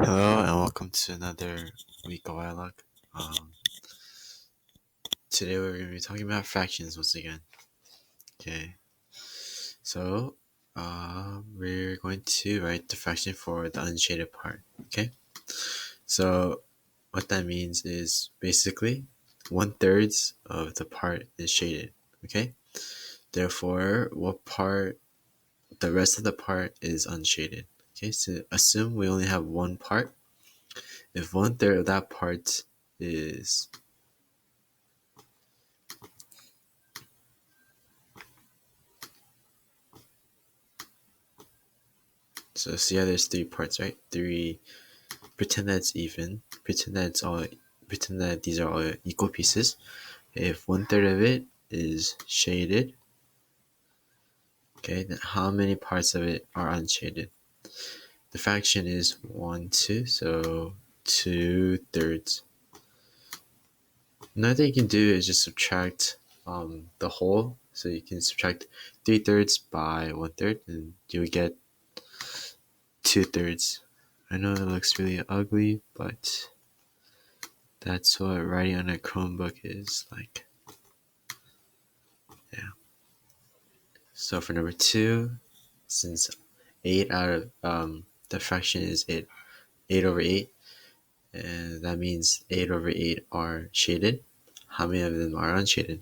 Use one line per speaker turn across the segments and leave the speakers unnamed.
Hello and welcome to another week of dialogue. Um, Today we're going to be talking about fractions once again. Okay, so we're going to write the fraction for the unshaded part. Okay, so what that means is basically 1/3 of the part is shaded. Okay, therefore, the rest of the part is unshaded. Okay, so assume we only have one part. If 1/3 of that part is So see how there's three parts, right? Three. Pretend that it's even. Pretend that these are all equal pieces. If 1/3 of it is shaded, okay, then how many parts of it are unshaded? The fraction is 1, 2, so 2/3. Another thing you can do is just subtract the whole. So you can subtract 3/3 by 1/3, and you would get 2/3. I know it looks really ugly, but that's what writing on a Chromebook is like. Yeah. So for number 2, since 8 out of the fraction is 8/8, and that means 8/8 are shaded. How many of them are unshaded?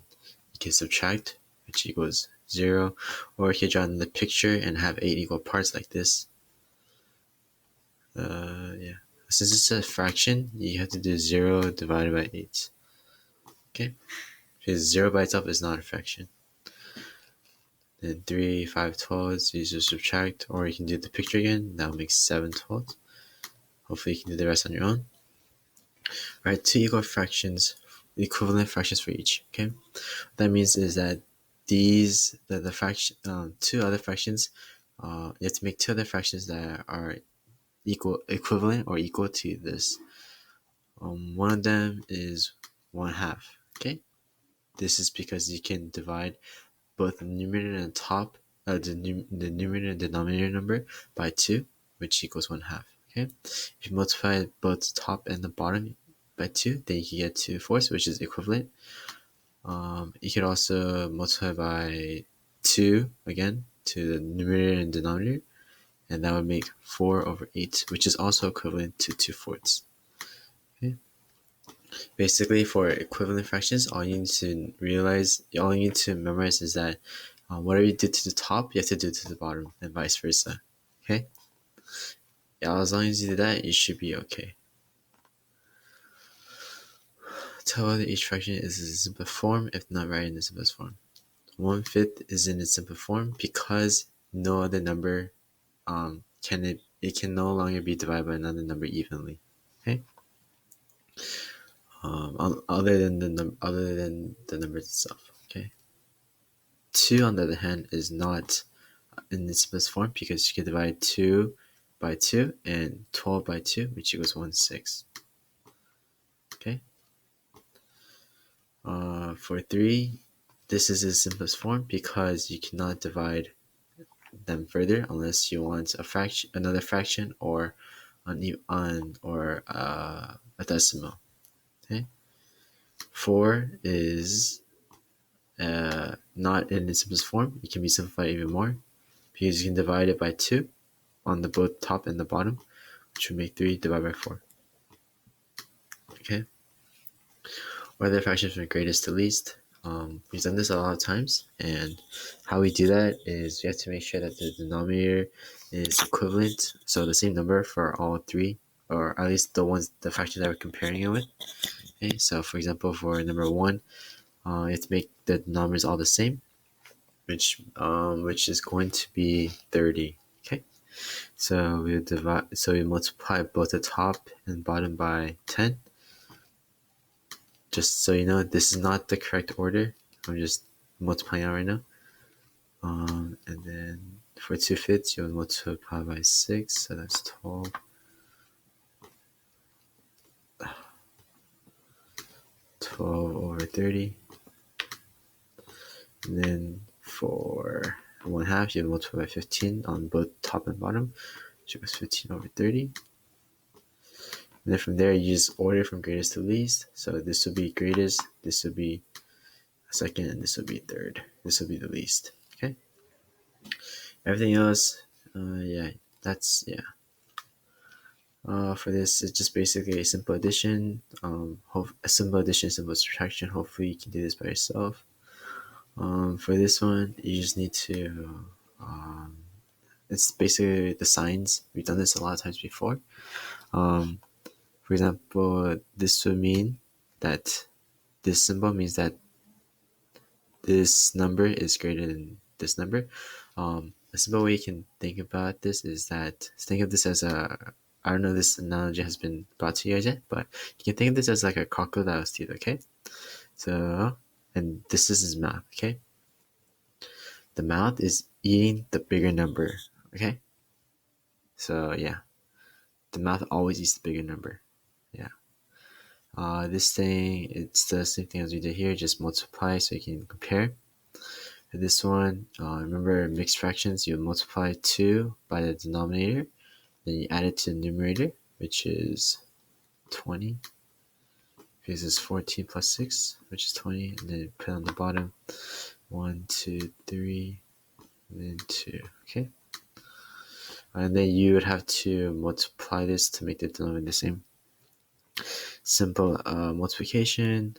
You can subtract, which equals 0, or you can draw in the picture and have 8 equal parts like this. Yeah. Since it's a fraction, you have to do 0 divided by 8. Okay? Because 0 by itself is not a fraction. Then 3, 5 twelves, you just subtract, or you can do the picture again. That will make 7 twelves. Hopefully you can do the rest on your own. Alright, two equivalent fractions for each. Okay, what that means is that the fraction, two other fractions, you have to make two other fractions that are equivalent or equal to this. One of them is 1/2. Okay, this is because you can divide both the numerator and the numerator and denominator number by 2, which equals 1/2. Okay, if you multiply both the top and the bottom by 2, then you can get 2/4, which is equivalent. You could also multiply by 2 again to the numerator and denominator, and that would make 4/8, which is also equivalent to 2/4. Okay. Basically, for equivalent fractions, all you need to memorize is that whatever you do to the top, you have to do to the bottom, and vice versa. Okay? Yeah, as long as you do that, you should be okay. Tell whether each fraction is in the simplest form, if not write in the simplest form. 1/5 is in its simplest form because no other number can no longer be divided by another number evenly. Okay? Other than the numbers itself. Okay? 2, on the other hand, is not in its simplest form because you can divide 2 by 2 and 12 by 2, which equals 1/6. Okay? For 3, this is its simplest form because you cannot divide them further unless you want another fraction, or a decimal. Okay? 4 is not in its simplest form. It can be simplified even more because you can divide it by 2 on the both top and the bottom, which would make 3 divided by 4. Okay? Or the fractions from greatest to least. We've done this a lot of times, and how we do that is we have to make sure that the denominator is equivalent, so the same number for all three, or at least the fractions that we're comparing it with. Okay, so for example, for number 1, you have to make the numbers all the same, which is going to be 30. Okay, so we multiply both the top and bottom by 10. Just so you know, this is not the correct order. I'm just multiplying out right now. And then for 2/5, you'll multiply by 6, so that's 12. 12/30. And then for 1/2, you multiply by 15 on both top and bottom, which equals 15/30. And then from there, you just order from greatest to least. So this will be greatest, this will be second, and this will be third. This will be the least. Okay. Everything else, yeah, that's yeah. For this, it's just basically a simple addition. A simple addition, simple subtraction. Hopefully, you can do this by yourself. For this one, you just need to. It's basically the signs. We've done this a lot of times before. Um, for example, this would mean that this symbol means that this number is greater than this number. A simple way you can think about this is that think of this as a. I don't know if this analogy has been brought to you guys yet, but you can think of this as like a crocodile's teeth, okay? So, and this is his mouth, okay? The mouth is eating the bigger number, okay? So, yeah, the mouth always eats the bigger number, yeah. This thing, it's the same thing as we did here, just multiply so you can compare. For this one, remember mixed fractions, you multiply 2 by the denominator, then you add it to the numerator, which is 20. Because it's 14 plus 6, which is 20, and then put on the bottom 1, 2, 3, and then 2. Okay? And then you would have to multiply this to make the denominator the same. Simple multiplication.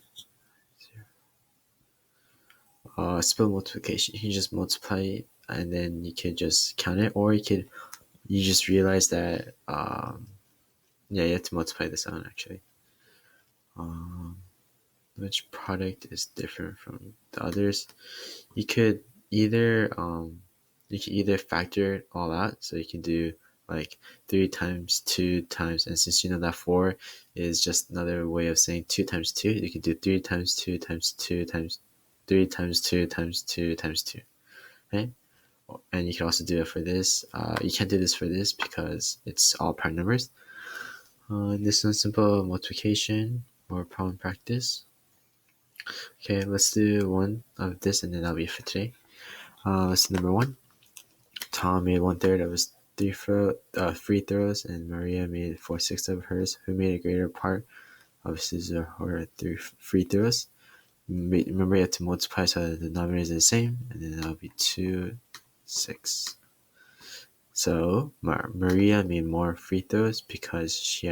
Simple multiplication. You can just multiply it, and then you could just count it, or you just realize that yeah, you have to multiply this out actually. Which product is different from the others? You could either factor it all out, so you can do like 3 times 2 times, and since you know that 4 is just another way of saying 2 times 2, you can do 3 times 2 times 2 times 3 times 2 times 2 times 2, right? And you can also do it for this. You can't do this for this because it's all prime numbers. This is simple multiplication or problem practice. Okay, let's do one of this and then that'll be it for today. Let's do number 1. Tom made 1/3 of his free throws, and Maria made 4/6 of hers. Who made a greater part of his or her 3 free throws? Remember, you have to multiply so the denominators are the same, and then that'll be 2, 6. So Maria made more free throws because she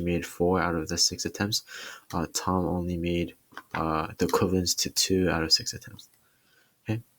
made 4 out of the 6 attempts. Tom only made the equivalents to 2 out of 6 attempts. Okay,